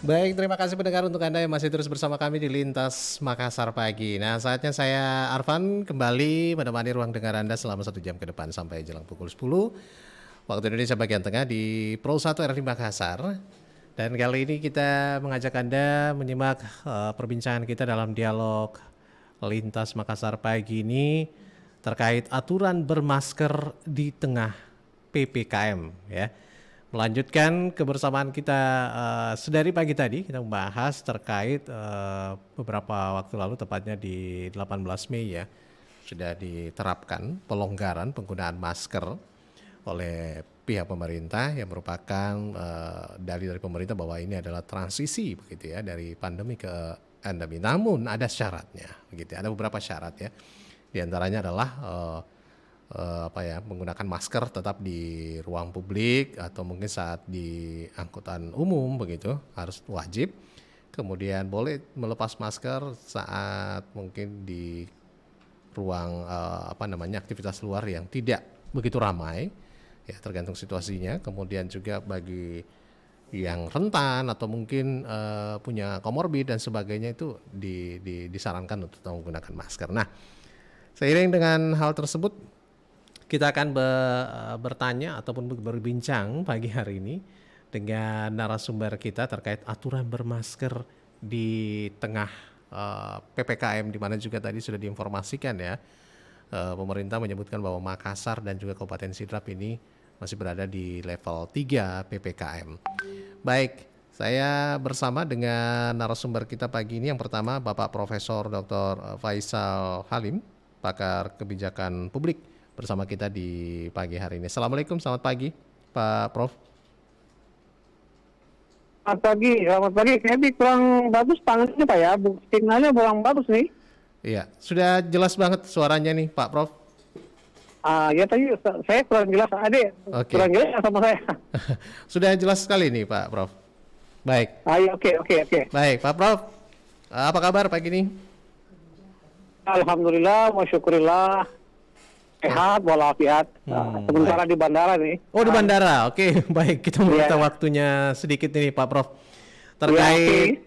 Baik, terima kasih pendengar untuk Anda yang masih terus bersama kami di Lintas Makassar Pagi. Nah, saatnya saya Arfan kembali menemani ruang dengar Anda selama 1 jam ke depan sampai jelang pukul 10 waktu Indonesia bagian tengah di Pro 1 RRI Makassar. Dan kali ini kita mengajak Anda menyimak perbincangan kita dalam dialog Lintas Makassar Pagi ini terkait aturan bermasker di tengah PPKM ya. Melanjutkan kebersamaan kita sedari pagi tadi, kita membahas terkait beberapa waktu lalu, tepatnya di 18 Mei ya, sudah diterapkan pelonggaran penggunaan masker oleh pihak pemerintah yang merupakan dalih dari pemerintah bahwa ini adalah transisi begitu ya dari pandemi ke endemi. Namun ada syaratnya, begitu. Ada beberapa syarat ya. Di antaranya adalah menggunakan masker tetap di ruang publik atau mungkin saat di angkutan umum begitu harus wajib. Kemudian boleh melepas masker saat mungkin di ruang aktivitas luar yang tidak begitu ramai ya, tergantung situasinya. Kemudian juga bagi yang rentan atau mungkin punya komorbid dan sebagainya itu disarankan untuk menggunakan masker. Nah, seiring dengan hal tersebut, kita akan bertanya ataupun berbincang pagi hari ini dengan narasumber kita terkait aturan bermasker di tengah PPKM, di mana juga tadi sudah diinformasikan ya, pemerintah menyebutkan bahwa Makassar dan juga Kabupaten Sidrap ini masih berada di level 3 PPKM. Baik, saya bersama dengan narasumber kita pagi ini. Yang pertama Bapak Profesor Dr. Faisal Halim, pakar kebijakan publik, bersama kita di pagi hari ini. Assalamualaikum, selamat pagi Pak Prof. Selamat pagi. Kayaknya kurang bagus tangannya Pak ya, signalnya kurang bagus nih. Iya, sudah jelas banget suaranya nih Pak Prof. Ya tadi saya kurang jelas, Adik. Oke. Kurang jelas sama saya. Sudah jelas sekali nih Pak Prof. Baik. Iya, oke. Baik Pak Prof, apa kabar pagi ini? Alhamdulillah, wa syukurillah. Sehat walafiat. Sementara di bandara nih. Oh, di bandara. Oke, baik. Kita meminta waktunya sedikit ini Pak Prof. Terkait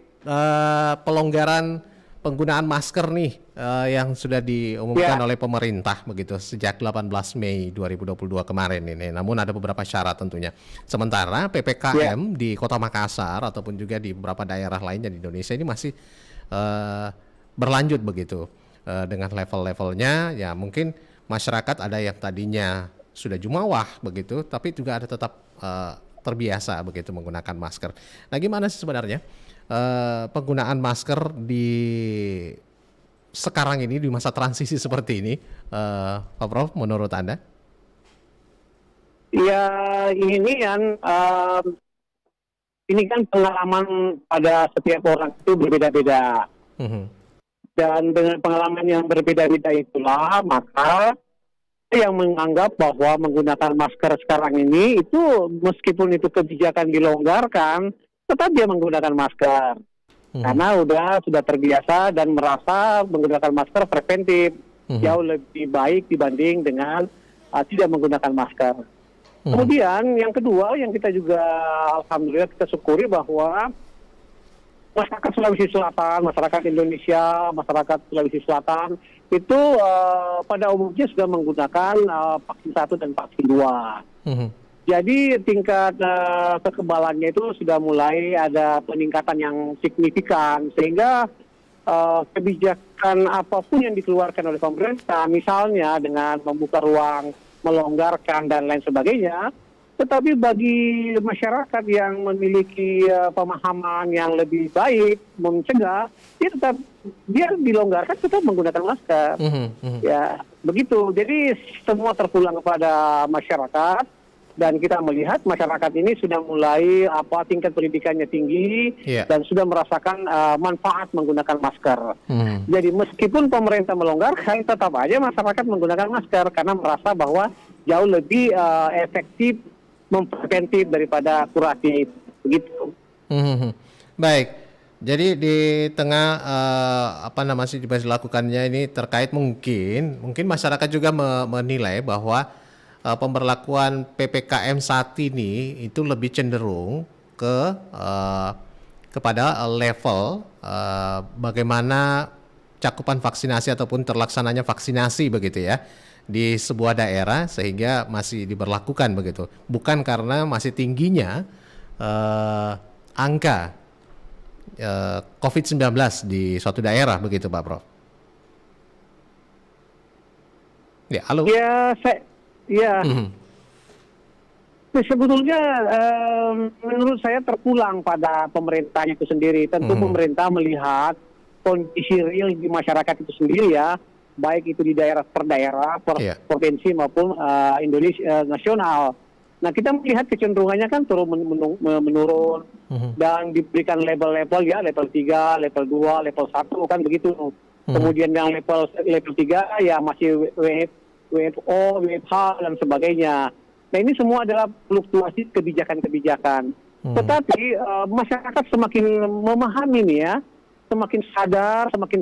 pelonggaran penggunaan masker nih yang sudah diumumkan oleh pemerintah begitu sejak 18 Mei 2022 kemarin ini. Namun ada beberapa syarat tentunya. Sementara PPKM di Kota Makassar ataupun juga di beberapa daerah lainnya di Indonesia ini masih berlanjut begitu dengan level-levelnya. Ya mungkin masyarakat ada yang tadinya sudah jumawah begitu, tapi juga ada tetap terbiasa begitu menggunakan masker. Nah, gimana sih sebenarnya penggunaan masker di sekarang ini di masa transisi seperti ini, Pak Prof, menurut Anda? Ya, ini kan pengalaman pada setiap orang itu berbeda-beda. Dan dengan pengalaman yang berbeda-beda itulah, maka yang menganggap bahwa menggunakan masker sekarang ini itu meskipun itu kebijakan dilonggarkan, tetap dia menggunakan masker. Karena sudah terbiasa dan merasa menggunakan masker preventif jauh lebih baik dibanding dengan tidak menggunakan masker. Kemudian yang kedua yang kita juga alhamdulillah kita syukuri bahwa masyarakat Sulawesi Selatan, masyarakat Indonesia, masyarakat Sulawesi Selatan itu pada umumnya sudah menggunakan vaksin 1 dan vaksin 2. Jadi tingkat kekebalannya itu sudah mulai ada peningkatan yang signifikan sehingga kebijakan apapun yang dikeluarkan oleh pemerintah, misalnya dengan membuka ruang, melonggarkan dan lain sebagainya, tetapi bagi masyarakat yang memiliki pemahaman yang lebih baik mencegah, dia dilonggarkan tetap menggunakan masker. Ya, begitu. Jadi semua terpulang kepada masyarakat dan kita melihat masyarakat ini sudah mulai tingkat pendidikannya tinggi dan sudah merasakan manfaat menggunakan masker. Jadi meskipun pemerintah melonggarkan, tetap aja masyarakat menggunakan masker karena merasa bahwa jauh lebih efektif mempreventif daripada kuratif, begitu. Baik, jadi di tengah masih dilakukannya ini terkait mungkin masyarakat juga menilai bahwa pemberlakuan PPKM saat ini itu lebih cenderung ke kepada level bagaimana cakupan vaksinasi ataupun terlaksananya vaksinasi begitu ya di sebuah daerah sehingga masih diberlakukan begitu. Bukan karena masih tingginya angka COVID-19 di suatu daerah begitu Pak Prof. Ya, halo. Ya, sebetulnya menurut saya terpulang pada pemerintahnya itu sendiri. Tentu pemerintah melihat kondisi real di masyarakat itu sendiri ya, baik itu di daerah per daerah, provinsi maupun Indonesia nasional. Nah, kita melihat kecenderungannya kan turun menurun dan diberikan label-label ya, level 3, level 2, level 1 kan begitu. Kemudian yang level 3 ya masih WFO, WFH dan sebagainya. Nah, ini semua adalah fluktuasi kebijakan-kebijakan. Tetapi masyarakat semakin memahami nih ya, semakin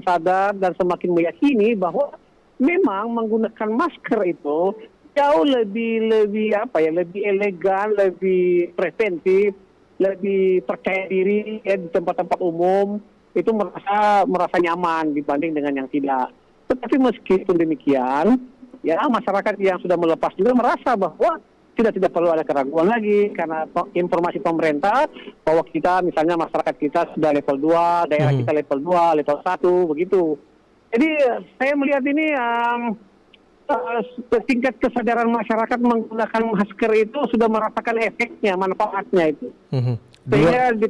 sadar dan semakin meyakini bahwa memang menggunakan masker itu jauh lebih elegan, lebih preventif, lebih percaya diri ya, di tempat-tempat umum itu merasa nyaman dibanding dengan yang tidak. Tetapi meskipun demikian, ya masyarakat yang sudah melepas juga merasa bahwa tidak perlu ada keraguan lagi karena informasi pemerintah bahwa kita misalnya masyarakat kita sudah level 2, daerah kita level 2, level 1 begitu. Jadi saya melihat ini tingkat kesadaran masyarakat menggunakan masker itu sudah merasakan efeknya, manfaatnya itu.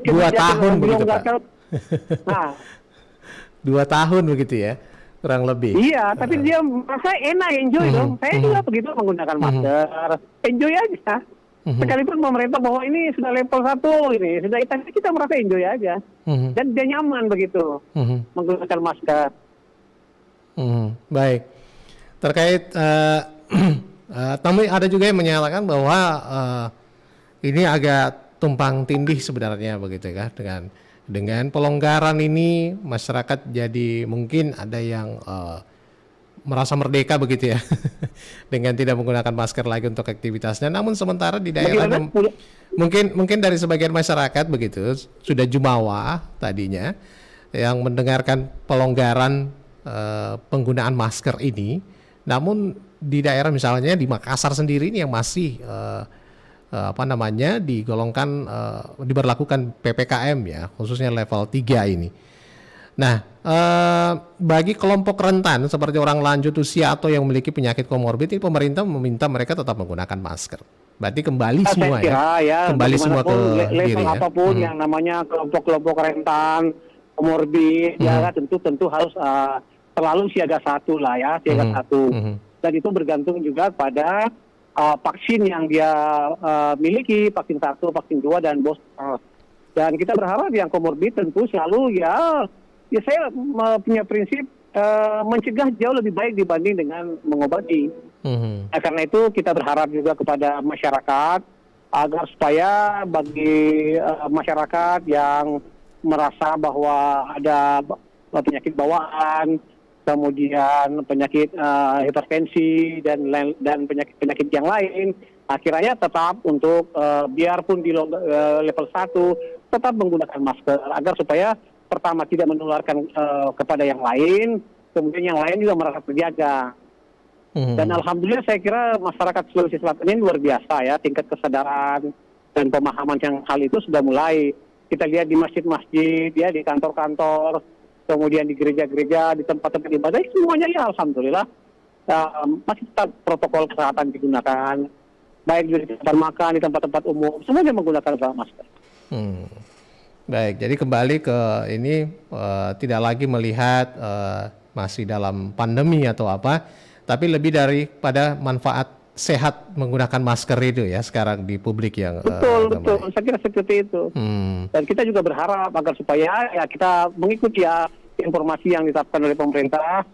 Dua tahun begitu Pak. Nah, 2 tahun begitu ya, kurang lebih. Iya, tapi dia merasa enak, enjoy dong. Saya juga begitu menggunakan masker, enjoy aja. Sekalipun pemerintah bahwa ini sudah level 1 ini, sudah kita merasa enjoy aja. Dan dia nyaman begitu menggunakan masker. Baik. Terkait tapi ada juga yang menyatakan bahwa ini agak tumpang tindih sebenarnya begitu ya, dengan pelonggaran ini masyarakat jadi mungkin ada yang merasa merdeka begitu ya dengan tidak menggunakan masker lagi untuk aktivitasnya. Namun sementara di daerah mungkin dari sebagian masyarakat begitu sudah jumawa tadinya yang mendengarkan pelonggaran penggunaan masker ini. Namun di daerah misalnya di Makassar sendiri ini yang masih digolongkan diberlakukan PPKM ya, khususnya level 3 ini. Nah, bagi kelompok rentan seperti orang lanjut usia atau yang memiliki penyakit komorbid, ini pemerintah meminta mereka tetap menggunakan masker. Berarti kembali semua ya, kembali semua ke diri ya. Apapun yang namanya kelompok-kelompok rentan, komorbid, ya tentu harus selalu siaga 1 lah ya, siaga 1. Dan itu bergantung juga pada vaksin yang dia miliki, vaksin 1, vaksin 2 dan booster. Dan kita berharap yang komorbid tentu selalu ya saya punya prinsip mencegah jauh lebih baik dibanding dengan mengobati. Nah, karena itu kita berharap juga kepada masyarakat agar supaya bagi masyarakat yang merasa bahwa ada penyakit bawaan, kemudian penyakit hipertensi dan penyakit yang lain, akhirnya tetap untuk biarpun di level 1 tetap menggunakan masker agar supaya pertama tidak menularkan kepada yang lain, kemudian yang lain juga merasa terjaga. Dan alhamdulillah saya kira masyarakat Sulawesi Selatan ini luar biasa ya, tingkat kesadaran dan pemahaman yang hal itu sudah mulai kita lihat di masjid-masjid ya, di kantor-kantor, kemudian di gereja-gereja, di tempat-tempat ibadah, semuanya ya alhamdulillah masih tetap protokol kesehatan digunakan, baik di tempat makan, di tempat-tempat umum, semuanya menggunakan masker. Baik, jadi kembali ke ini tidak lagi melihat masih dalam pandemi atau apa, tapi lebih daripada manfaat sehat menggunakan masker itu ya sekarang di publik yang betul. Saya kira seperti itu. Dan kita juga berharap agar supaya ya kita mengikuti ya informasi yang ditetapkan oleh pemerintah,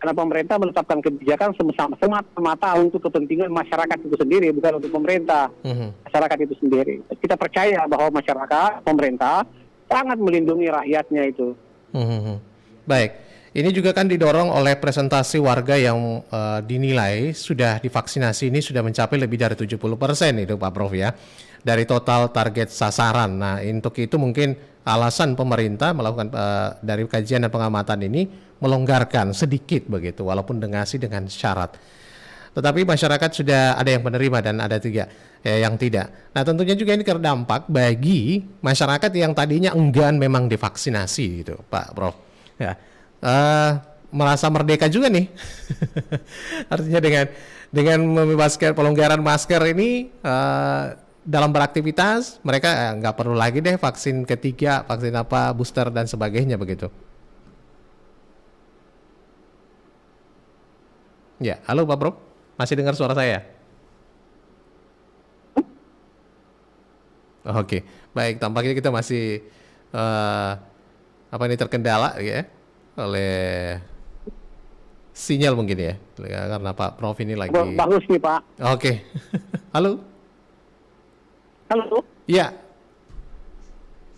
karena pemerintah menetapkan kebijakan semata-mata untuk kepentingan masyarakat itu sendiri, bukan untuk pemerintah. Masyarakat itu sendiri. Kita percaya bahwa masyarakat, pemerintah sangat melindungi rakyatnya itu. Baik. Ini juga kan didorong oleh presentasi warga yang dinilai sudah divaksinasi ini sudah mencapai lebih dari 70% itu Pak Prof ya, dari total target sasaran. Nah untuk itu mungkin alasan pemerintah melakukan dari kajian dan pengamatan ini melonggarkan sedikit begitu, walaupun dengan syarat. Tetapi masyarakat sudah ada yang menerima dan ada yang tidak. Nah, tentunya juga ini terdampak bagi masyarakat yang tadinya enggan memang divaksinasi gitu, Pak Prof. Ya, merasa merdeka juga nih. Artinya dengan membebaskan pelonggaran masker ini dalam beraktivitas mereka nggak perlu lagi deh vaksin ketiga, vaksin apa, booster dan sebagainya begitu. Ya, halo Pak Prof, masih dengar suara saya? Oke, baik. Tampaknya kita masih terkendala ya oleh sinyal mungkin ya, karena Pak Prof ini lagi. Bagus nih Pak. Oke, halo. Halo. Ya,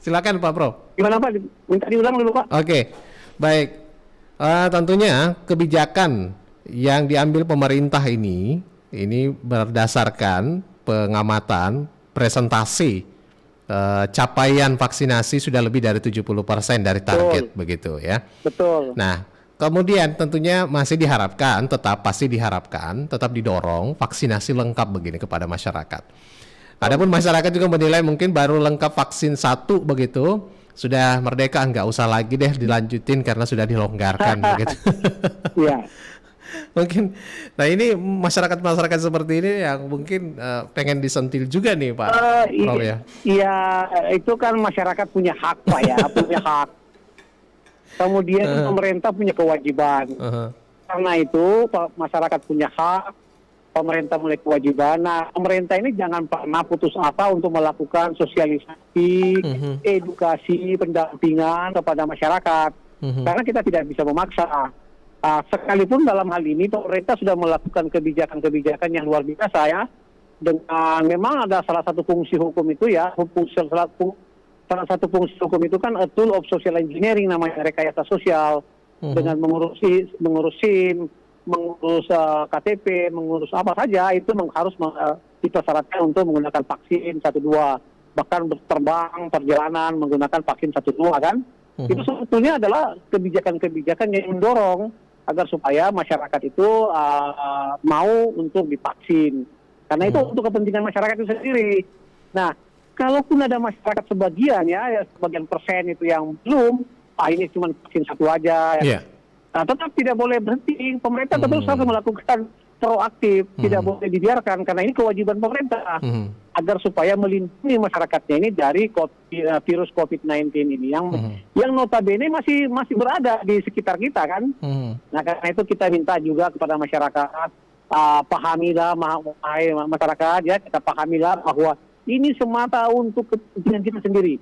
silakan Pak Prof. Gimana Pak? Minta diulang dulu Pak. Oke, baik. Tentunya kebijakan yang diambil pemerintah ini berdasarkan pengamatan presentasi capaian vaksinasi sudah lebih dari 70% dari target. Betul. Begitu ya. Betul. Nah, kemudian tentunya pasti diharapkan tetap didorong vaksinasi lengkap begini kepada masyarakat. Adapun masyarakat juga menilai mungkin baru lengkap vaksin 1 begitu sudah merdeka, nggak usah lagi deh dilanjutin karena sudah dilonggarkan begitu. Iya. Mungkin, nah ini masyarakat seperti ini yang mungkin pengen disentil juga nih Pak Prof ya. Iya, itu kan masyarakat punya hak Pak ya, punya hak. Kemudian pemerintah punya kewajiban. Karena itu masyarakat punya hak, pemerintah mulai kewajiban. Nah, pemerintah ini jangan pernah putus asa untuk melakukan sosialisasi, edukasi, pendampingan kepada masyarakat. Karena kita tidak bisa memaksa. Sekalipun dalam hal ini pemerintah sudah melakukan kebijakan-kebijakan yang luar biasa ya. Dengan memang ada salah satu fungsi hukum itu ya, salah satu fungsi hukum itu kan a tool of social engineering, namanya rekayasa sosial, dengan mengurus SIM, mengurus KTP, mengurus apa saja itu harus dipersyaratkan untuk menggunakan vaksin 1-2, bahkan berterbang perjalanan menggunakan vaksin 1-2 kan. Itu sebetulnya adalah kebijakan-kebijakan yang mendorong agar supaya masyarakat itu mau untuk divaksin. Karena itu untuk kepentingan masyarakat itu sendiri. Nah, kalaupun ada masyarakat sebagian sebagian persen itu yang belum, ini cuma vaksin 1 aja. Ya. Nah, tetap tidak boleh berhenti. Pemerintah terus harus melakukan proaktif, tidak boleh dibiarkan karena ini kewajiban pemerintah agar supaya melindungi masyarakatnya ini dari virus COVID-19 ini yang notabene masih berada di sekitar kita kan. Nah, karena itu kita minta juga kepada masyarakat, pahamilah masyarakat ya, kita pahamilah bahwa ini semata untuk kepentingan kita sendiri,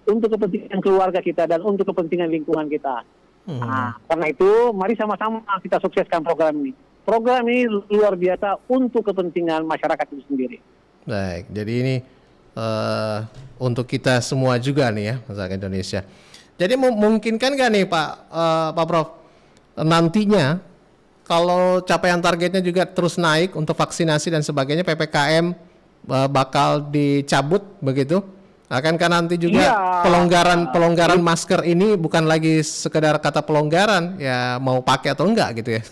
untuk kepentingan keluarga kita dan untuk kepentingan lingkungan kita. Nah, karena itu mari sama-sama kita sukseskan program ini. Program ini luar biasa untuk kepentingan masyarakat itu sendiri. Baik, jadi ini untuk kita semua juga nih ya, masyarakat Indonesia. Jadi memungkinkan nggak nih Pak Prof, nantinya kalau capaian targetnya juga terus naik untuk vaksinasi dan sebagainya, PPKM bakal dicabut begitu? Akankah nanti juga pelonggaran masker ini bukan lagi sekedar kata pelonggaran, ya mau pakai atau enggak gitu ya?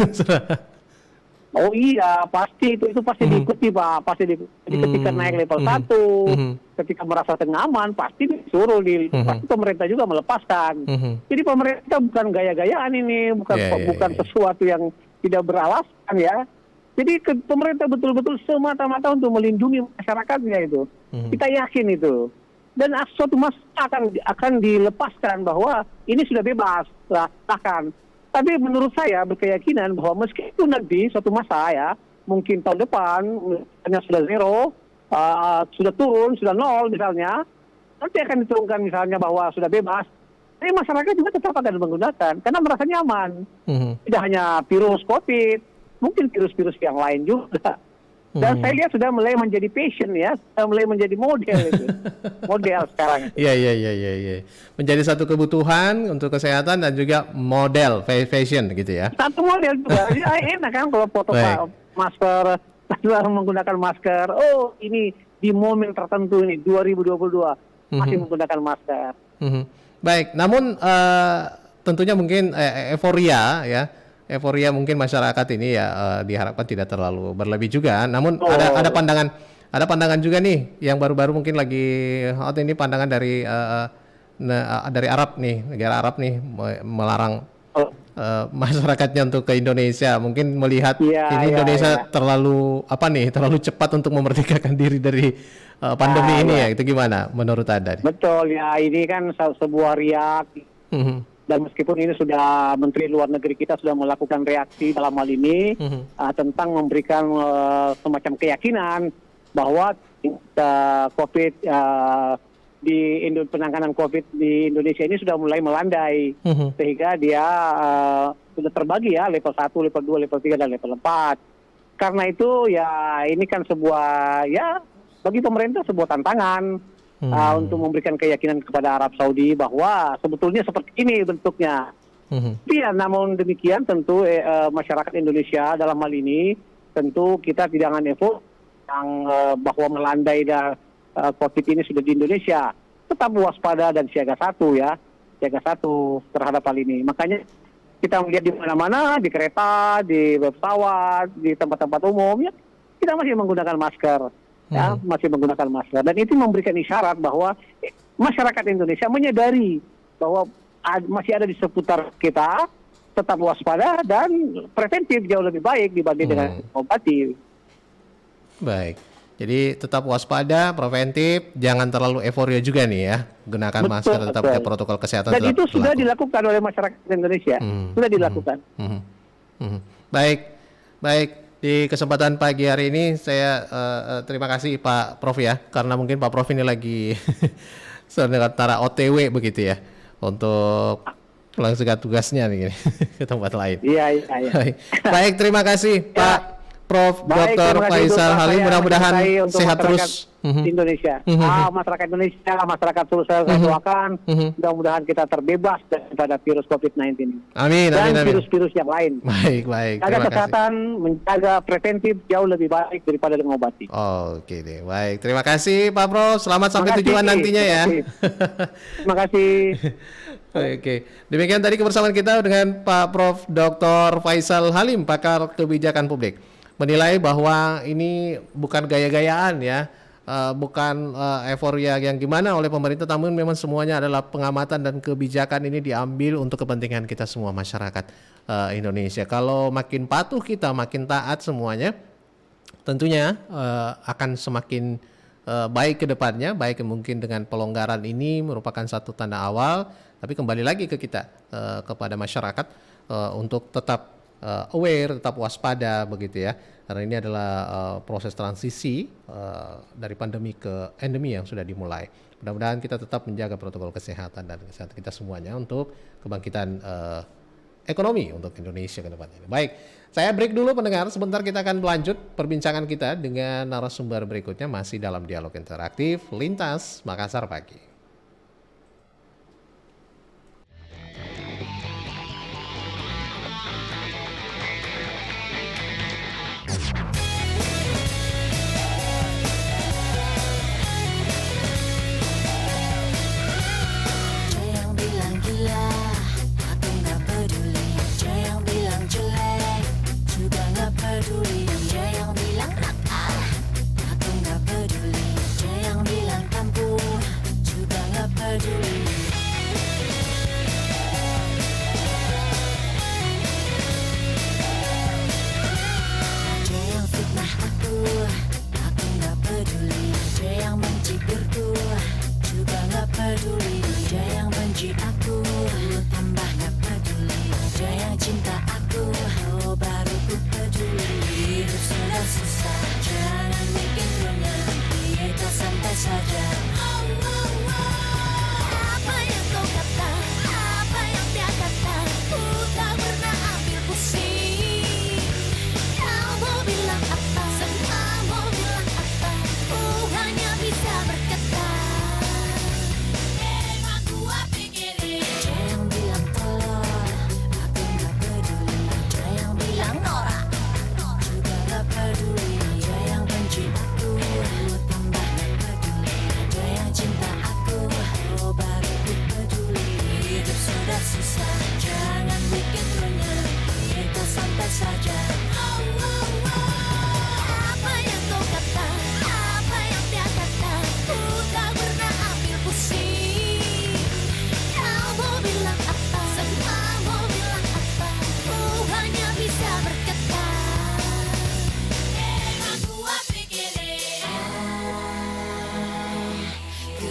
Oh iya, pasti itu pasti diikuti Pak, pasti diikuti ketika naik level 1, ketika merasa aman, pasti disuruh pasti pemerintah juga melepaskan. Jadi pemerintah bukan gaya-gayaan ini, bukan sesuatu yang tidak beralasan ya. Jadi pemerintah betul-betul semata-mata untuk melindungi masyarakatnya itu. Kita yakin itu. Dan suatu masa akan dilepaskan bahwa ini sudah bebas, silahkan. Tapi menurut saya berkeyakinan bahwa meskipun nanti suatu masa ya, mungkin tahun depan hanya sudah 0, sudah turun, sudah 0 misalnya, nanti akan diturunkan misalnya bahwa sudah bebas, tapi masyarakat juga tetap akan menggunakan karena merasa nyaman. Tidak hanya virus COVID, mungkin virus-virus yang lain juga. Dan saya lihat sudah mulai menjadi passion ya, sudah mulai menjadi model itu. Model sekarang. Iya. Menjadi satu kebutuhan untuk kesehatan dan juga model fashion gitu ya. Satu model juga. Ya, enak kan kalau foto masker, menggunakan masker. Oh, ini di momen tertentu ini 2022 masih menggunakan masker. Mhm. Baik, namun tentunya mungkin euforia ya, euforia mungkin masyarakat ini ya diharapkan tidak terlalu berlebih juga. Namun ada pandangan juga nih yang baru-baru mungkin lagi hot ini pandangan dari Arab nih, negara Arab nih melarang masyarakatnya untuk ke Indonesia. Mungkin melihat ini Indonesia terlalu cepat untuk memerdekakan diri dari pandemi ini ya. Itu gimana menurut Anda? Betul ya, ini kan sebuah riak. Dan meskipun ini sudah Menteri Luar Negeri kita sudah melakukan reaksi dalam hal ini tentang memberikan semacam keyakinan bahwa COVID penanganan COVID di Indonesia ini sudah mulai melandai, sehingga dia sudah terbagi ya level 1, level 2, level 3 dan level 4. Karena itu ya ini kan sebuah ya bagi pemerintah sebuah tantangan untuk memberikan keyakinan kepada Arab Saudi bahwa sebetulnya seperti ini bentuknya. Ya, namun demikian tentu masyarakat Indonesia dalam hal ini tentu kita tidak akan yang bahwa melandai COVID ini sudah di Indonesia. Tetap waspada dan siaga 1 ya, siaga 1 terhadap hal ini. Makanya kita melihat di mana-mana, di kereta, di pesawat, di tempat-tempat umum ya, kita masih menggunakan masker. Ya, masih menggunakan masker, dan itu memberikan isyarat bahwa masyarakat Indonesia menyadari bahwa masih ada di seputar kita, tetap waspada dan preventif jauh lebih baik dibanding dengan obati. Baik, jadi tetap waspada, preventif, jangan terlalu euforia juga nih ya, gunakan masker, tetap pakai protokol kesehatan. Dan itu sudah dilakukan oleh masyarakat Indonesia, sudah dilakukan. Baik. Di kesempatan pagi hari ini saya terima kasih Pak Prof ya, karena mungkin Pak Prof ini lagi sementara OTW begitu ya untuk melangsungkan tugasnya nih ke tempat lain. Iya. Baik, terima kasih Pak Prof. Dr. Faisal Halim, mudah-mudahan sehat terus. Indonesia, masyarakat Indonesia, masyarakat Sulsel, saya doakan mudah-mudahan kita terbebas daripada virus COVID-19 ini. Amin. Dan virus-virus yang lain. Baik. Jaga kesehatan, menjaga preventif jauh lebih baik daripada mengobati. Oke deh, baik. Terima kasih Pak Prof. Selamat sampai tujuan nantinya ya. Terima kasih. Oke, demikian tadi kebersamaan kita dengan Pak Prof. Dr. Faisal Halim, pakar kebijakan publik. Menilai bahwa ini bukan gaya-gayaan ya, bukan euforia yang gimana oleh pemerintah, namun memang semuanya adalah pengamatan dan kebijakan ini diambil untuk kepentingan kita semua masyarakat Indonesia. Kalau makin patuh kita, makin taat semuanya, tentunya akan semakin baik ke depannya, baik mungkin dengan pelonggaran ini merupakan satu tanda awal, tapi kembali lagi ke kita, kepada masyarakat untuk tetap aware, tetap waspada begitu ya, karena ini adalah proses transisi dari pandemi ke endemi yang sudah dimulai. Mudah-mudahan kita tetap menjaga protokol kesehatan dan kesehatan kita semuanya untuk kebangkitan ekonomi untuk Indonesia ke depannya. Baik, saya break dulu pendengar, sebentar kita akan melanjut perbincangan kita dengan narasumber berikutnya masih dalam dialog interaktif Lintas Makassar Pagi.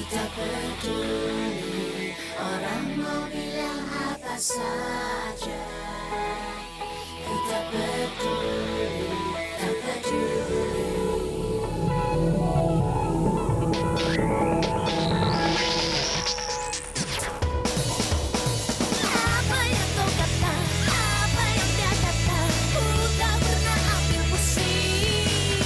tak peduli orang mau bilang apa saja. Ku tak peduli, tak peduli. Apa yang kau kata, apa yang dia kata, ku tak pernah ambil pusing.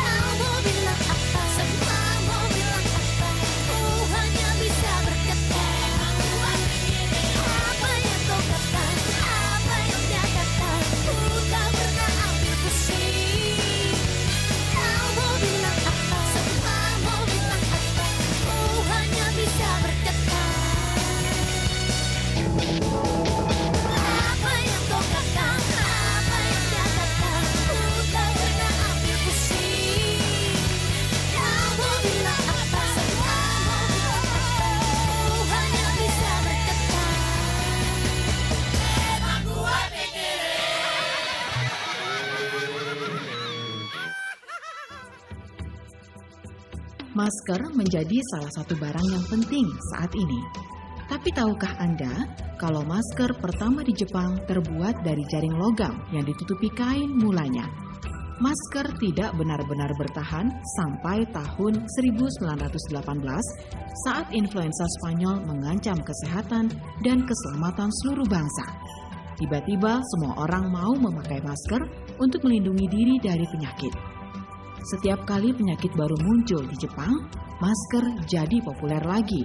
Kau mau bilang apa, semua mau bilang apa, ku hanya bisa berkata. Apa yang kau kata, apa yang dia kata, ku tak pernah ambil pusing. Kau mau bilang apa, semua mau bilang apa, ku hanya bisa berkata. Apa yang kau kata, apa yang dia kata, ku tak pernah ambil pusing. Kau mau bilang apa, semua mau bilang apa, ku hanya bisa berkata. Emang gua Masker menjadi salah satu barang yang penting saat ini. Tapi tahukah Anda kalau masker pertama di Jepang terbuat dari jaring logam yang ditutupi kain mulanya? Masker tidak benar-benar bertahan sampai tahun 1918 saat influenza Spanyol mengancam kesehatan dan keselamatan seluruh bangsa. Tiba-tiba semua orang mau memakai masker untuk melindungi diri dari penyakit. Setiap kali penyakit baru muncul di Jepang, masker jadi populer lagi.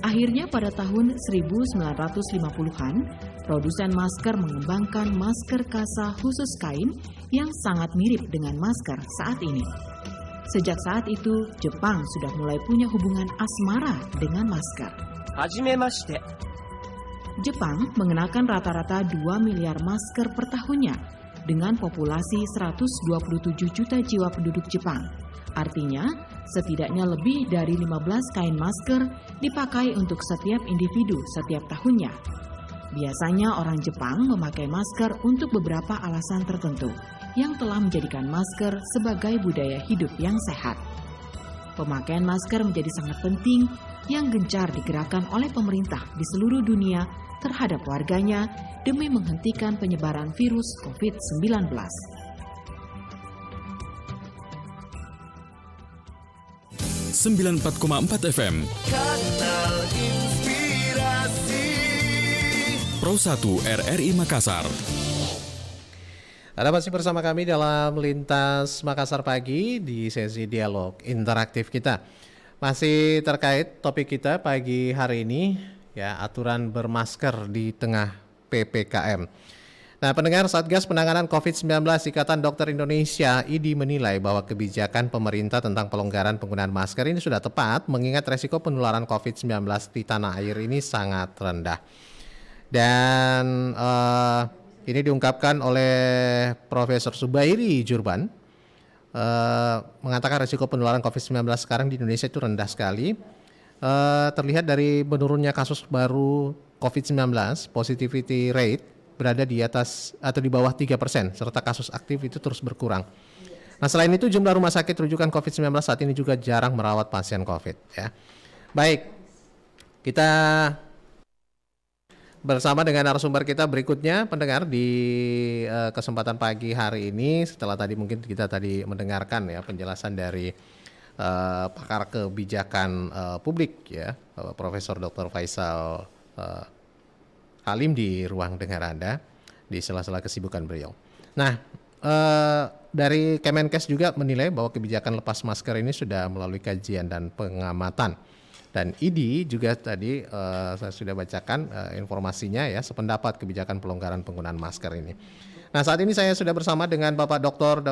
Akhirnya pada tahun 1950-an, produsen masker mengembangkan masker kasa khusus kain yang sangat mirip dengan masker saat ini. Sejak saat itu, Jepang sudah mulai punya hubungan asmara dengan masker. Hajimemashite. Jepang mengenakan rata-rata 2 miliar masker per tahunnya dengan populasi 127 juta jiwa penduduk Jepang. Artinya, setidaknya lebih dari 15 kain masker dipakai untuk setiap individu setiap tahunnya. Biasanya orang Jepang memakai masker untuk beberapa alasan tertentu yang telah menjadikan masker sebagai budaya hidup yang sehat. Pemakaian masker menjadi sangat penting yang gencar digerakkan oleh pemerintah di seluruh dunia terhadap warganya demi menghentikan penyebaran virus COVID-19. FM Kanal Inspirasi Pro 1 RRI Makassar. Anda masih bersama kami dalam Lintas Makassar Pagi di sesi dialog interaktif kita. Masih terkait topik kita pagi hari ini, ya, aturan bermasker di tengah PPKM. Nah, pendengar, Satgas Penanganan COVID-19 Ikatan Dokter Indonesia IDI menilai bahwa kebijakan pemerintah tentang pelonggaran penggunaan masker ini sudah tepat mengingat resiko penularan COVID-19 di tanah air ini sangat rendah. Dan ini diungkapkan oleh Profesor Zubairi Jurban, mengatakan resiko penularan COVID-19 sekarang di Indonesia itu rendah sekali. Terlihat dari menurunnya kasus baru COVID-19, positivity rate berada di atas atau di bawah 3%, serta kasus aktif itu terus berkurang. Nah, selain itu jumlah rumah sakit rujukan COVID-19 saat ini juga jarang merawat pasien COVID. Ya. Baik, kita bersama dengan narasumber kita berikutnya, pendengar, di kesempatan pagi hari ini. Setelah tadi mungkin kita mendengarkan ya penjelasan dari pakar kebijakan publik ya, Profesor Dr. Faisal Halim di ruang dengar Anda di sela-sela kesibukan beliau. Nah, dari Kemenkes juga menilai bahwa kebijakan lepas masker ini sudah melalui kajian dan pengamatan. Dan IDI juga tadi saya sudah bacakan informasinya ya, sependapat kebijakan pelonggaran penggunaan masker ini. Nah, saat ini saya sudah bersama dengan Bapak Dr.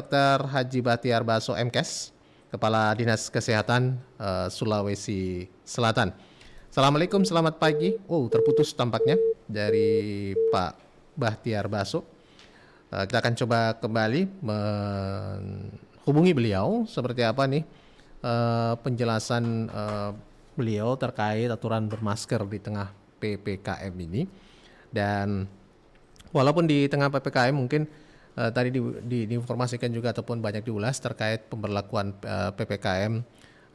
Haji Bahtiar Baso MKes, Kepala Dinas Kesehatan Sulawesi Selatan. Assalamualaikum, selamat pagi. Oh, terputus tampaknya dari Pak Bahtiar Baso. Kita akan coba kembali menghubungi beliau seperti apa nih penjelasan beliau terkait aturan bermasker di tengah PPKM ini. Dan walaupun di tengah PPKM mungkin tadi diinformasikan juga ataupun banyak diulas terkait pemberlakuan PPKM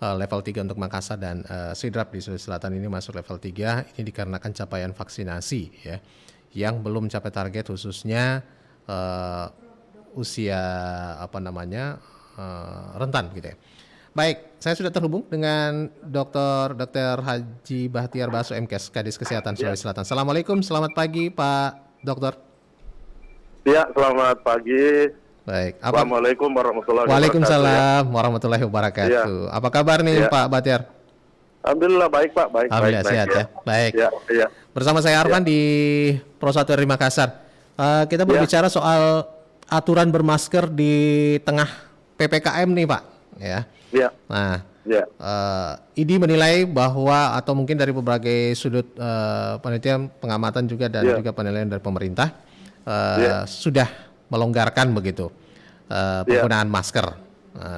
level 3 untuk Makassar dan Sidrap di Sulawesi Selatan ini masuk level 3 ini dikarenakan capaian vaksinasi ya yang belum mencapai target khususnya usia rentan gitu ya. Baik, saya sudah terhubung dengan Dr. Haji Bahtiar Baso MKes, Kadis Kesehatan Sulawesi Selatan. Assalamualaikum, selamat pagi Pak Dokter. Ya, selamat pagi. Baik. Assalamualaikum warahmatullahi wabarakatuh. Waalaikumsalam warahmatullahi wabarakatuh. Apa kabar nih Pak Bahtiar? Alhamdulillah baik Pak, baik. Alhamdulillah sehat ya. Baik. Ya. Bersama saya Arfan di Pro 1 RRI Makassar. Kita berbicara soal aturan bermasker di tengah PPKM nih Pak. Ya. Nah, IDI menilai bahwa atau mungkin dari berbagai sudut penelitian, pengamatan juga dan juga penilaian dari pemerintah sudah melonggarkan begitu penggunaan masker.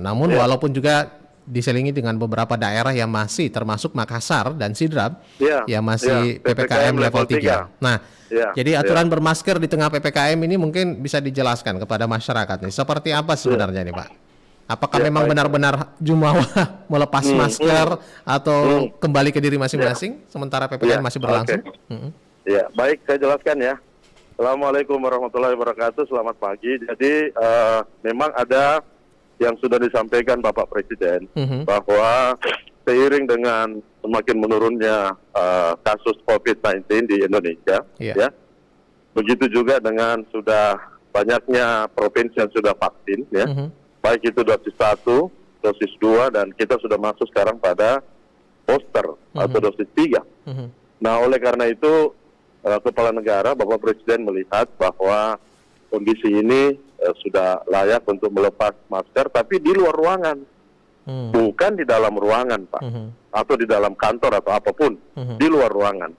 Namun walaupun juga diselingi dengan beberapa daerah yang masih termasuk Makassar dan Sidrap yang masih PPKM level 3. Nah, jadi aturan bermasker di tengah PPKM ini mungkin bisa dijelaskan kepada masyarakat nih. Seperti apa sebenarnya nih Pak? Apakah memang benar-benar jumawa melepas masker atau kembali ke diri masing-masing sementara PPKM masih berlangsung? Ya, baik, saya jelaskan ya. Assalamualaikum warahmatullahi wabarakatuh. Selamat pagi. Jadi memang ada yang sudah disampaikan Bapak Presiden bahwa seiring dengan semakin menurunnya kasus COVID-19 di Indonesia, ya, begitu juga dengan sudah banyaknya provinsi yang sudah vaksin, ya. Baik itu dosis 1, dosis 2, dan kita sudah masuk sekarang pada booster atau dosis 3. Nah, oleh karena itu, Kepala Negara, Bapak Presiden melihat bahwa kondisi ini sudah layak untuk melepas masker, tapi di luar ruangan. Bukan di dalam ruangan, Pak. Atau di dalam kantor atau apapun. Di luar ruangan.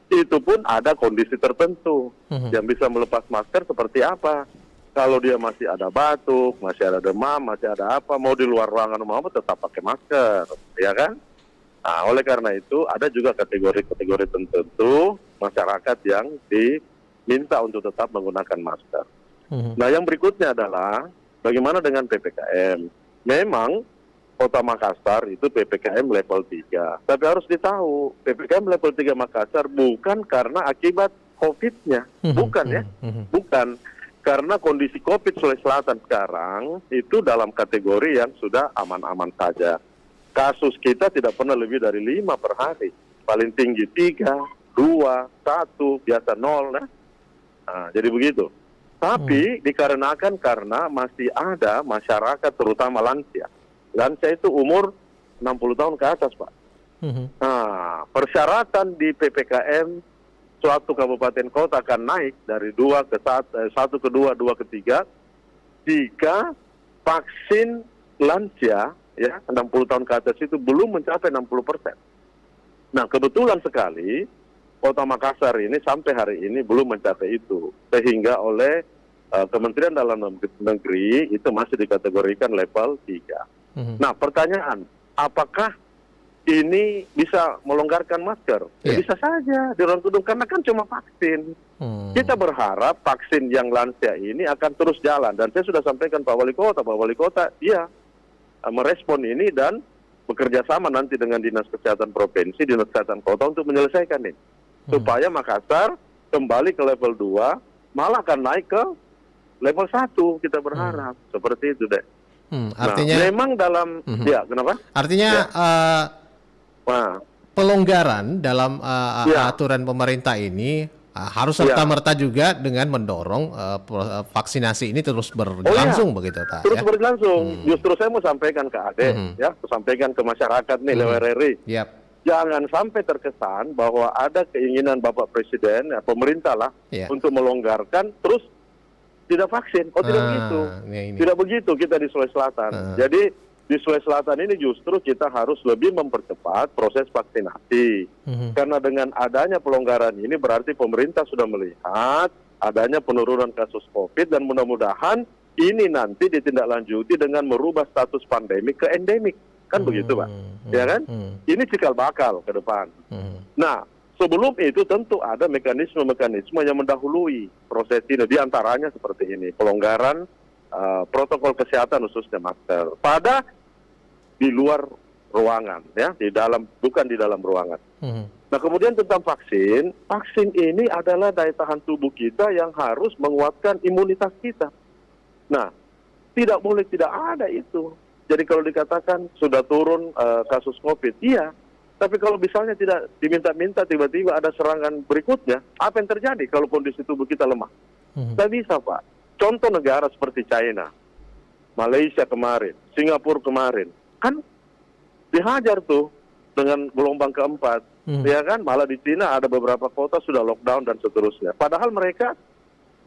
Itu pun ada kondisi tertentu. Yang bisa melepas masker seperti apa? Kalau dia masih ada batuk, masih ada demam, masih ada apa, mau di luar ruangan mau apa tetap pakai masker, ya kan? Nah, oleh karena itu ada juga kategori-kategori tertentu masyarakat yang diminta untuk tetap menggunakan masker. Nah, yang berikutnya adalah bagaimana dengan PPKM? Memang Kota Makassar itu PPKM level 3. Tapi harus ditahu, PPKM level 3 Makassar bukan karena akibat COVID-nya. Bukan ya. Bukan. Karena kondisi COVID Sulawesi Selatan sekarang itu dalam kategori yang sudah aman-aman saja. Kasus kita tidak pernah lebih dari 5 per hari. Paling tinggi 3, 2, 1, biasa 0. Nah, jadi begitu. Tapi dikarenakan karena masih ada masyarakat terutama lansia. Lansia itu umur 60 tahun ke atas, Pak. Nah, persyaratan di PPKM suatu kabupaten kota akan naik dari 2 ke 1 ke 2, 2 ke 3 jika vaksin lansia ya 60 tahun ke atas itu belum mencapai 60%. Nah, kebetulan sekali Kota Makassar ini sampai hari ini belum mencapai itu, sehingga oleh Kementerian Dalam Negeri itu masih dikategorikan level 3. Nah, pertanyaan, apakah ini bisa melonggarkan masker? Ya bisa saja di ruang gedung karena kan cuma vaksin. Kita berharap vaksin yang lansia ini akan terus jalan, dan saya sudah sampaikan Pak Wali Kota dia merespon ini dan bekerja sama nanti dengan Dinas Kesehatan Provinsi, Dinas Kesehatan Kota untuk menyelesaikan ini. Supaya Makassar kembali ke level 2, malah akan naik ke level 1, kita berharap. Seperti itu deh. Artinya memang dalam ya kenapa? Artinya pelonggaran dalam aturan pemerintah ini harus serta-merta juga dengan mendorong vaksinasi ini terus berlangsung begitu Pak. Terus berlangsung. Justru saya mau sampaikan ke Ade, sampaikan ke masyarakat nih lewat RRI. Jangan sampai terkesan bahwa ada keinginan Bapak Presiden, pemerintah lah, untuk melonggarkan terus tidak vaksin. Tidak begitu. Tidak begitu kita di Sulawesi Selatan. Jadi di Sulawesi Selatan ini justru kita harus lebih mempercepat proses vaksinasi. Karena dengan adanya pelonggaran ini berarti pemerintah sudah melihat adanya penurunan kasus COVID, dan mudah-mudahan ini nanti ditindaklanjuti dengan merubah status pandemik ke endemik. Kan begitu, Pak? Ya kan? Ini cikal bakal ke depan. Nah, sebelum itu tentu ada mekanisme-mekanisme yang mendahului proses ini. Di antaranya seperti ini, pelonggaran protokol kesehatan khususnya masker. Pada di luar ruangan, ya, bukan di dalam ruangan. Mhm. Nah, kemudian tentang vaksin ini adalah daya tahan tubuh kita yang harus menguatkan imunitas kita. Nah, tidak boleh tidak ada itu. Jadi kalau dikatakan sudah turun kasus COVID, iya. Tapi kalau misalnya tidak diminta-minta tiba-tiba ada serangan berikutnya, apa yang terjadi kalau kondisi tubuh kita lemah? Tidak bisa, Pak. Contoh negara seperti China, Malaysia kemarin, Singapura kemarin, kan dihajar tuh dengan gelombang keempat, ya kan? Malah di Cina ada beberapa kota sudah lockdown dan seterusnya. Padahal mereka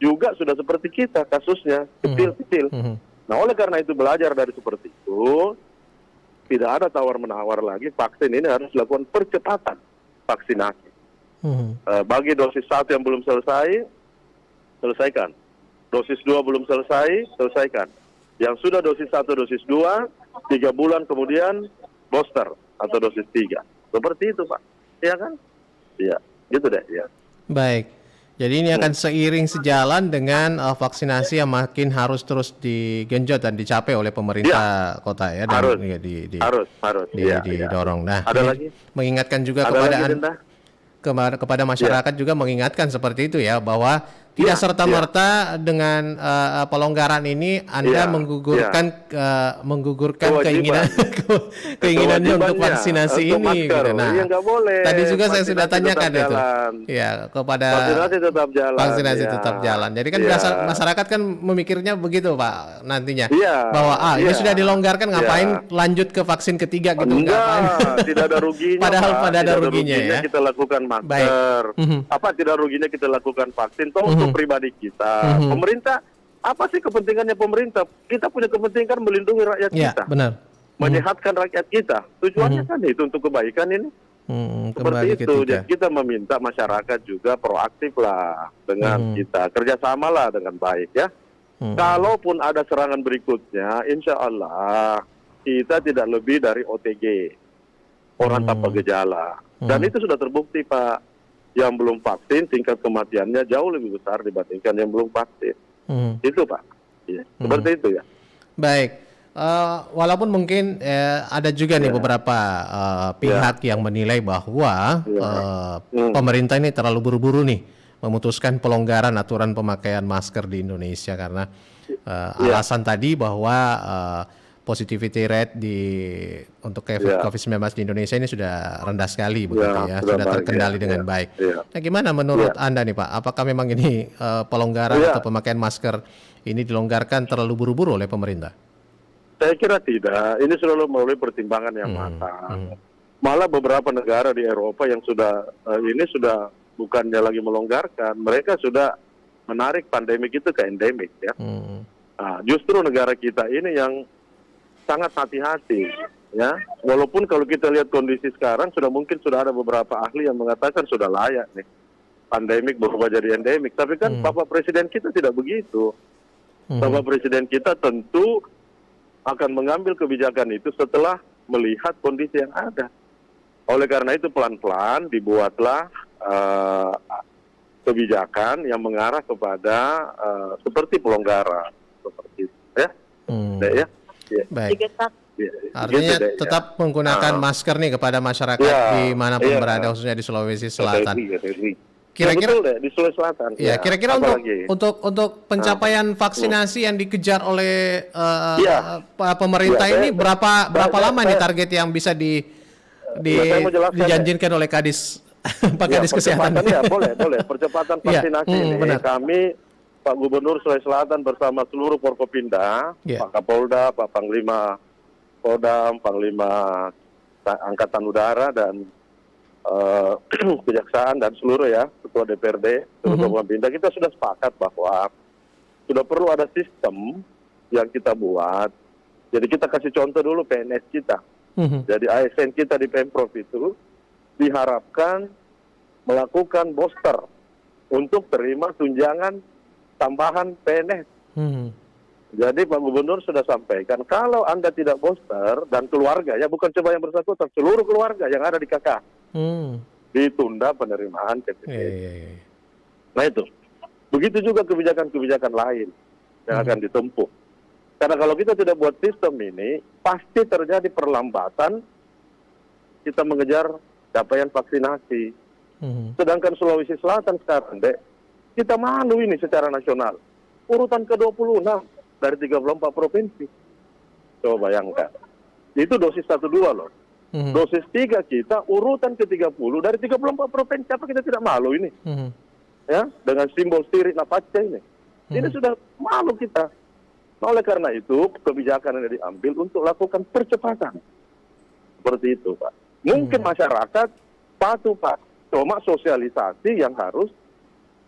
juga sudah seperti kita kasusnya, kecil-kecil. Nah, oleh karena itu belajar dari seperti itu, tidak ada tawar-menawar lagi, vaksin ini harus dilakukan percepatan vaksinasi. Bagi dosis 1 yang belum selesai, selesaikan. Dosis 2 belum selesai, selesaikan. Yang sudah dosis 1, dosis 2, 3 bulan kemudian booster atau dosis 3. Seperti itu, Pak. Iya kan? Iya, gitu deh. Ya. Baik. Jadi ini akan seiring sejalan dengan vaksinasi yang makin harus terus digenjot dan dicapai oleh pemerintah kota ya. Dan Harus. Harus. Didorong. Nah, Ada ini lagi? mengingatkan juga Ada kepada lagi, Dinda? kepada masyarakat juga mengingatkan seperti itu ya, bahwa tidak serta-merta dengan pelonggaran ini Anda menggugurkan Kewajiban. keinginannya untuk Kewajibannya, vaksinasi untuk ini masker. gitu. Nah, Iya, nggak boleh. tadi juga saya sudah Vaksinasi tanyakan tetap itu. jalan. Ya, kepada Vaksinasi tetap jalan. vaksinasi ya. tetap jalan. Jadi kan Ya. masyarakat kan memikirnya begitu, Pak, nantinya. Iya, Bahwa ini iya. sudah dilonggarkan, ngapain Iya. lanjut ke vaksin ketiga gitu? Enggak, tidak ada ruginya. Padahal Pak. pada ada Tidak ruginya ya. Kita lakukan masker. Baik. Apa tidak ruginya kita lakukan vaksin? Toh untuk pribadi kita. Pemerintah, apa sih kepentingannya pemerintah? Kita punya kepentingan melindungi rakyat Ya, kita, benar. menyehatkan rakyat kita. Tujuannya kan itu untuk kebaikan ini. Seperti Kembali itu. ketiga. Jadi kita meminta masyarakat juga proaktif lah dengan kita, kerjasamalah dengan baik ya. Kalaupun ada serangan berikutnya, insya Allah kita tidak lebih dari OTG, orang tanpa gejala. Dan itu sudah terbukti, Pak. Yang belum vaksin tingkat kematiannya jauh lebih besar dibandingkan yang belum vaksin. Itu, Pak. Ya, seperti itu ya. Baik. Walaupun mungkin ada juga nih beberapa pihak yang menilai bahwa pemerintah ini terlalu buru-buru nih memutuskan pelonggaran aturan pemakaian masker di Indonesia karena alasan tadi bahwa positivity rate untuk COVID-19 di Indonesia ini sudah rendah sekali begitu ya, sudah terkendali dengan baik. Nah, gimana menurut Anda nih, Pak? Apakah memang ini pelonggaran atau pemakaian masker ini dilonggarkan terlalu buru-buru oleh pemerintah? Saya kira tidak. Ini selalu melalui pertimbangan yang matang. Malah beberapa negara di Eropa yang sudah ini sudah bukannya lagi melonggarkan, mereka sudah menarik pandemik itu ke endemik ya. Nah, justru negara kita ini yang sangat hati-hati ya. Walaupun kalau kita lihat kondisi sekarang mungkin sudah ada beberapa ahli yang mengatakan sudah layak nih pandemik berubah jadi endemik, tapi kan Bapak Presiden kita tidak begitu. Bapak Presiden kita tentu akan mengambil kebijakan itu setelah melihat kondisi yang ada. Oleh karena itu pelan-pelan dibuatlah kebijakan yang mengarah kepada seperti pelonggaran seperti itu ya. Ya. Baik. Ya, Artinya gitu deh, tetap menggunakan masker nih kepada masyarakat dimanapun berada, khususnya di Sulawesi Selatan. Kira-kira betul deh, di Sulawesi Selatan. Ya, kira-kira untuk pencapaian vaksinasi yang dikejar oleh pemerintah ini berapa lama nih target yang bisa dijanjikan oleh Kadis Pak Kadis Kesehatan? Ya, boleh. Percepatan vaksinasi ini benar. kami Pak Gubernur Sulawesi Selatan bersama seluruh Forkopimda, Pak Kapolda, Pak Panglima Kodam, Panglima Angkatan Udara dan Kejaksaan dan seluruh Ketua DPRD, seluruh Forkopimda, kita sudah sepakat bahwa sudah perlu ada sistem yang kita buat. Jadi kita kasih contoh dulu PNS kita. Jadi ASN kita di Pemprov itu diharapkan melakukan booster untuk terima tunjangan tambahan PNS. Jadi Pak Gubernur sudah sampaikan kalau Anda tidak booster dan keluarga bukan cuma yang bersangkutan, seluruh keluarga yang ada di KK ditunda penerimaan PPP. Nah itu. Begitu juga kebijakan-kebijakan lain yang akan ditempuh. Karena kalau kita tidak buat sistem ini, pasti terjadi perlambatan kita mengejar capaian vaksinasi. Sedangkan Sulawesi Selatan sekarang, Dek, kita malu ini secara nasional. Urutan ke-26 dari 34 provinsi. Coba bayangkan. Itu dosis 1-2 loh. Dosis 3 kita urutan ke-30 dari 34 provinsi. Apa kita tidak malu ini? Ya, dengan simbol Siri Napacca ini. Ini sudah malu kita. Nah, oleh karena itu, kebijakan yang diambil untuk lakukan percepatan. Seperti itu, Pak. Mungkin masyarakat patuh, Pak. Cuma sosialisasi yang harus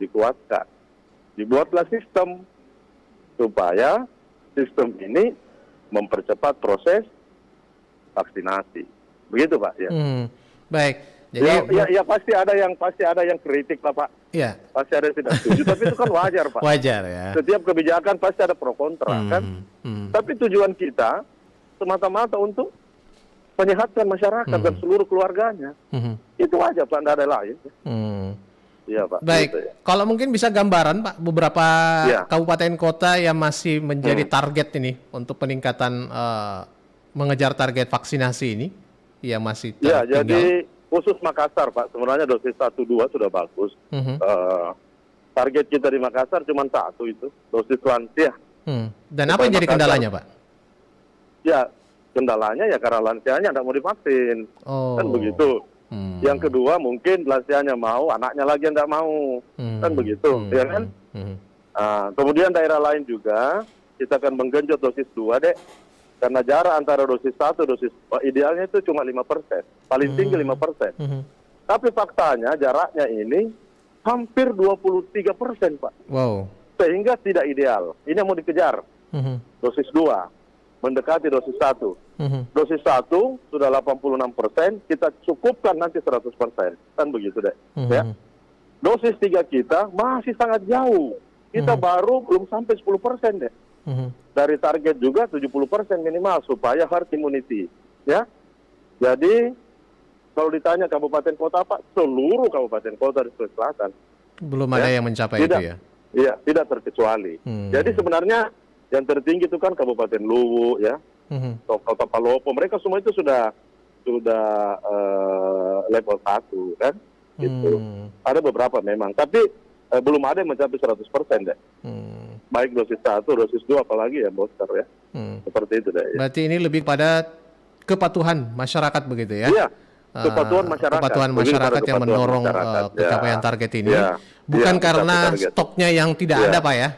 dikuatkan. Dibuatlah sistem supaya sistem ini mempercepat proses vaksinasi. Begitu, Pak, ya. Baik. Jadi Ya pasti ada yang kritik lah, Pak. ya, Pasti ada yang tidak setuju, tapi itu kan wajar, Pak. wajar ya. Setiap kebijakan pasti ada pro kontra, kan? Tapi tujuan kita semata-mata untuk menyehatkan masyarakat dan seluruh keluarganya. Itu aja, Pak, tidak ada lain. Iya, Pak. Baik, Gitu ya. kalau mungkin bisa gambaran, Pak, beberapa Ya. kabupaten kota yang masih menjadi target ini untuk peningkatan mengejar target vaksinasi ini, yang masih Ya, tertinggal. jadi khusus Makassar, Pak, sebenarnya dosis 1-2 sudah bagus. Target kita di Makassar cuma 1 itu, dosis lansia. Dan apa yang jadi Makassar. kendalanya, Pak? Ya, kendalanya ya karena lansianya tidak mau divaksin. Oh. Kan begitu. Yang kedua mungkin lansianya mau, anaknya lagi yang tidak mau. Kan begitu, ya kan? Kemudian daerah lain juga, kita akan menggenjot dosis 2, Dek. Karena jarak antara dosis 1, dosis idealnya itu cuma 5%. Paling tinggi 5%. Tapi faktanya jaraknya ini hampir 23%, Pak. Wow. Sehingga tidak ideal. Ini yang mau dikejar. Dosis 2, mendekati dosis 1. Dosis 1 sudah 86%, kita cukupkan nanti 100%. Kan begitu, Dek. Ya. Dosis 3 kita masih sangat jauh. Kita baru belum sampai 10%, Dek. Dari target juga 70% minimal supaya herd immunity. Ya. Jadi kalau ditanya kabupaten kota, Pak, seluruh kabupaten kota di Sulawesi Selatan Belum ada yang mencapai tidak, itu ya? Iya, tidak terkecuali. Jadi sebenarnya yang tertinggi itu kan Kabupaten Luwu, ya, Kota Palopo, mereka semua itu sudah level 1, kan? Gitu. Ada beberapa memang, tapi belum ada yang mencapai 100%, Dek. Baik dosis 1, dosis 2, apalagi ya booster, ya. Seperti itu, Dek. Ya. Berarti ini lebih pada kepatuhan masyarakat begitu ya? Iya. Kepatuhan masyarakat. Kepatuhan Lebih pada masyarakat yang kepatuhan mendorong masyarakat. pencapaian Ya. target ini. Ya. Bukan Ya, karena mencapai target. stoknya yang tidak Ya. ada, Pak ya?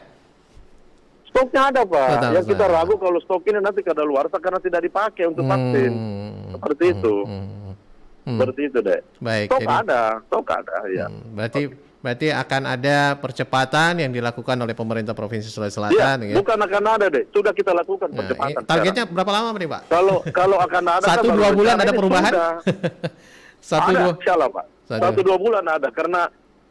Stoknya ada, Pak. Betul, Yang kita betul. ragu kalau stok ini nanti kadaluarsa karena tidak dipakai untuk vaksin. Seperti itu. Seperti itu, Dek. Baik. Stok Jadi, ada, ya. berarti akan ada percepatan yang dilakukan oleh pemerintah Provinsi Sulawesi Iya, Selatan ya. bukan akan ada, Dek. Sudah kita lakukan Nah, percepatan. targetnya berapa lama nih, Pak? Kalau akan ada kan 1-2 baru bulan rencana ada ini perubahan? sudah. Ada, 1-2 insya Allah, Pak. 1-2 1-2 bulan ada karena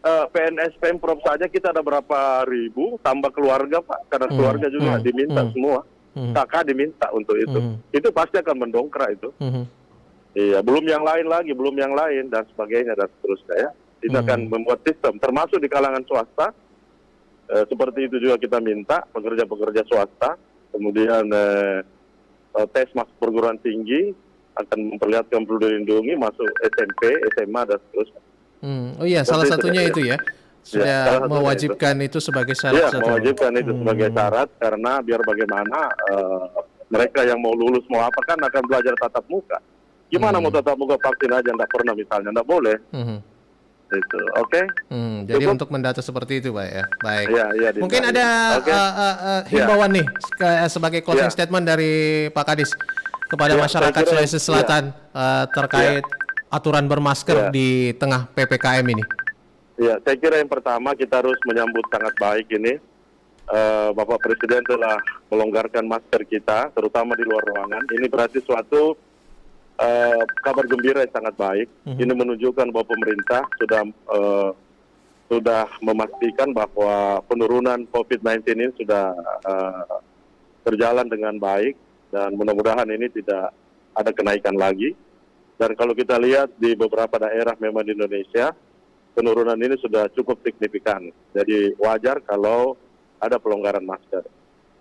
PNS Pemprov saja kita ada berapa ribu tambah keluarga, Pak, karena keluarga juga diminta semua, kakak diminta untuk itu. Itu pasti akan mendongkrak itu. Iya, belum yang lain lagi, belum yang lain dan sebagainya dan seterusnya, ya. Kita akan membuat sistem, termasuk di kalangan swasta. Seperti itu juga kita minta pekerja-pekerja swasta, kemudian tes masuk perguruan tinggi akan memperlihatkan perlu dilindungi masuk SMP, SMA dan seterusnya. Oh iya, salah Seperti itu, satunya ya. itu ya. salah Sudah satunya mewajibkan itu sebagai syarat. Iya, satu. mewajibkan itu sebagai syarat karena biar bagaimana mereka yang mau lulus mau apa kan akan belajar tatap muka. Gimana mau tatap muka vaksin aja nggak pernah misalnya, nggak boleh. Itu, oke? Jadi Cukup? untuk mendata seperti itu, Pak ya. Baik. Iya, Mungkin Dinda. ada Oke. himbauan nih sebagai closing Ya. statement dari Pak Kadis kepada Ya, masyarakat saya kira- Sulawesi Selatan terkait aturan bermasker Ya. di tengah PPKM ini. Ya, saya kira yang pertama kita harus menyambut sangat baik ini. Bapak Presiden telah melonggarkan masker kita, terutama di luar ruangan. Ini berarti suatu kabar gembira yang sangat baik. Ini menunjukkan bahwa pemerintah sudah memastikan bahwa penurunan COVID-19 ini sudah berjalan dengan baik dan mudah-mudahan ini tidak ada kenaikan lagi. Dan kalau kita lihat di beberapa daerah memang di Indonesia, penurunan ini sudah cukup signifikan. Jadi wajar kalau ada pelonggaran masker.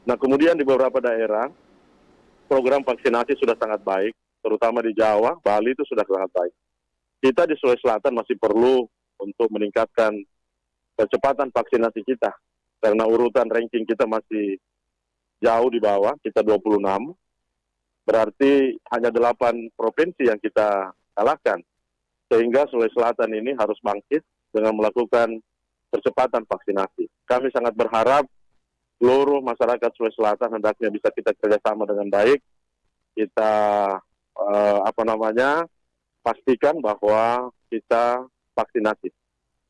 Nah, kemudian di beberapa daerah, program vaksinasi sudah sangat baik. terutama di Jawa, Bali itu sudah sangat baik. Kita di Sulawesi Selatan masih perlu untuk meningkatkan kecepatan vaksinasi kita. Karena urutan ranking kita masih jauh di bawah, kita 26. Berarti hanya 8 provinsi yang kita kalahkan. Sehingga Sulawesi Selatan ini harus bangkit dengan melakukan percepatan vaksinasi. Kami sangat berharap seluruh masyarakat Sulawesi Selatan hendaknya bisa kita kerjasama dengan baik. Kita pastikan bahwa kita vaksinasi.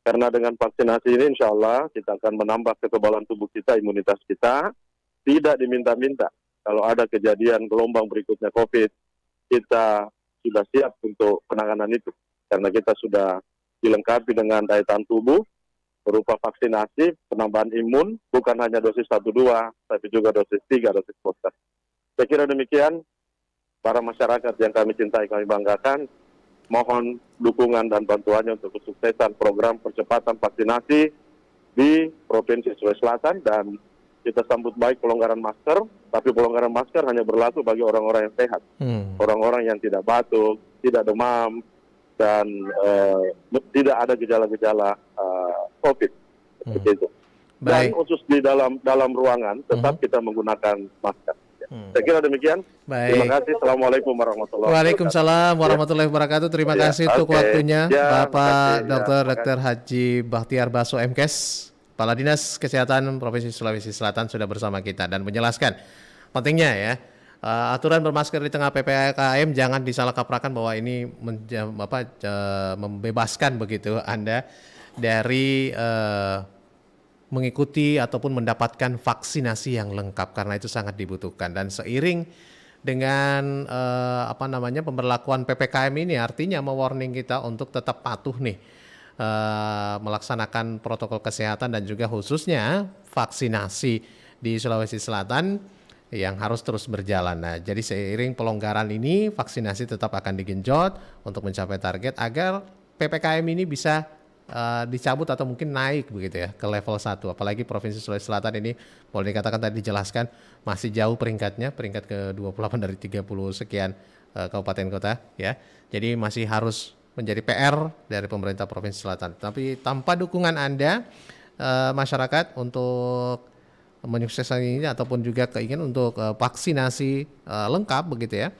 Karena dengan vaksinasi ini insya Allah kita akan menambah kekebalan tubuh kita, imunitas kita. Tidak diminta-minta. Kalau ada kejadian gelombang berikutnya COVID, kita sudah siap untuk penanganan itu. Karena kita sudah dilengkapi dengan daya tahan tubuh, berupa vaksinasi, penambahan imun, bukan hanya dosis 1-2, tapi juga dosis 3, dosis booster. Saya kira demikian, para masyarakat yang kami cintai, kami banggakan, mohon dukungan dan bantuannya untuk kesuksesan program percepatan vaksinasi di Provinsi Sulawesi Selatan, dan kita sambut baik pelonggaran masker, tapi pelonggaran masker hanya berlaku bagi orang-orang yang sehat, orang-orang yang tidak batuk, tidak demam, dan tidak ada gejala-gejala COVID. Begitu. Dan khusus di dalam ruangan tetap kita menggunakan masker. Saya kira demikian. Baik. Terima kasih. Assalamualaikum warahmatullahi wabarakatuh. Waalaikumsalam warahmatullahi wabarakatuh. Terima kasih untuk waktunya, Bapak Dr. Haji Bahtiar Baso MKes, Kepala Dinas Kesehatan Provinsi Sulawesi Selatan sudah bersama kita dan menjelaskan pentingnya ya. Aturan bermasker di tengah PPKM jangan disalah kaprahkan bahwa ini membebaskan begitu Anda dari mengikuti ataupun mendapatkan vaksinasi yang lengkap, karena itu sangat dibutuhkan. Dan seiring dengan pemberlakuan PPKM ini artinya mewarning kita untuk tetap patuh nih melaksanakan protokol kesehatan dan juga khususnya vaksinasi di Sulawesi Selatan yang harus terus berjalan. Nah, jadi seiring pelonggaran ini vaksinasi tetap akan digenjot untuk mencapai target agar PPKM ini bisa dicabut atau mungkin naik begitu ya ke level 1. Apalagi Provinsi Sulawesi Selatan ini boleh dikatakan tadi dijelaskan masih jauh peringkatnya, peringkat ke-28 dari 30 sekian kabupaten kota ya. Jadi masih harus menjadi PR dari pemerintah Provinsi Selatan. Tapi tanpa dukungan Anda masyarakat untuk menyukseskan ini ataupun juga keinginan untuk vaksinasi lengkap begitu ya.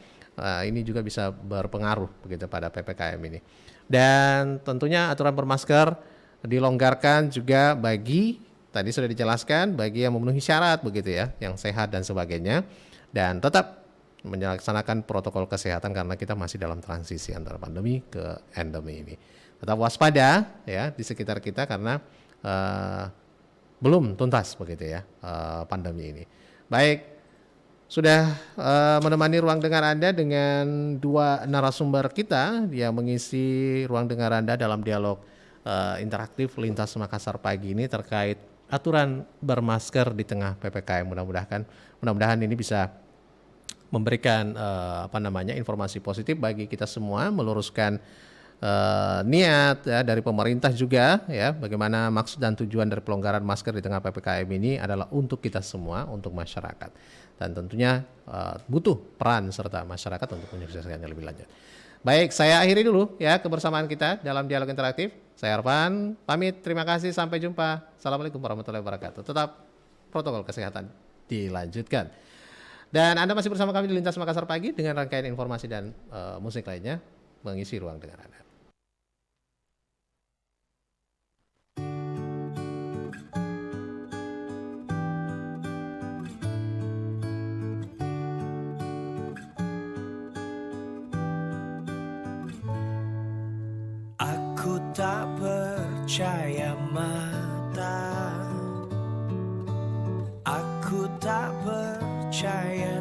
Ini juga bisa berpengaruh begitu pada PPKM ini. Dan tentunya aturan bermasker dilonggarkan juga bagi, tadi sudah dijelaskan, bagi yang memenuhi syarat begitu ya, yang sehat dan sebagainya. Dan tetap melaksanakan protokol kesehatan karena kita masih dalam transisi antara pandemi ke endemi ini. Tetap waspada ya di sekitar kita karena belum tuntas begitu ya pandemi ini. Baik, sudah menemani ruang dengar Anda dengan dua narasumber kita yang mengisi ruang dengar Anda dalam dialog interaktif Lintas Makassar pagi ini terkait aturan bermasker di tengah PPKM. Mudah-mudahan ini bisa memberikan informasi positif bagi kita semua, meluruskan niat ya, dari pemerintah juga ya, bagaimana maksud dan tujuan dari pelonggaran masker di tengah PPKM ini adalah untuk kita semua, untuk masyarakat, dan tentunya butuh peran serta masyarakat untuk menyukseskannya lebih lanjut. Baik, saya akhiri dulu ya kebersamaan kita dalam dialog interaktif. Saya Arfan, pamit, terima kasih, sampai jumpa. Assalamualaikum warahmatullahi wabarakatuh. Tetap protokol kesehatan dilanjutkan. Dan Anda masih bersama kami di Lintas Makassar pagi dengan rangkaian informasi dan musik lainnya mengisi ruang dengar Anda. Aku tak percaya mata, aku tak percaya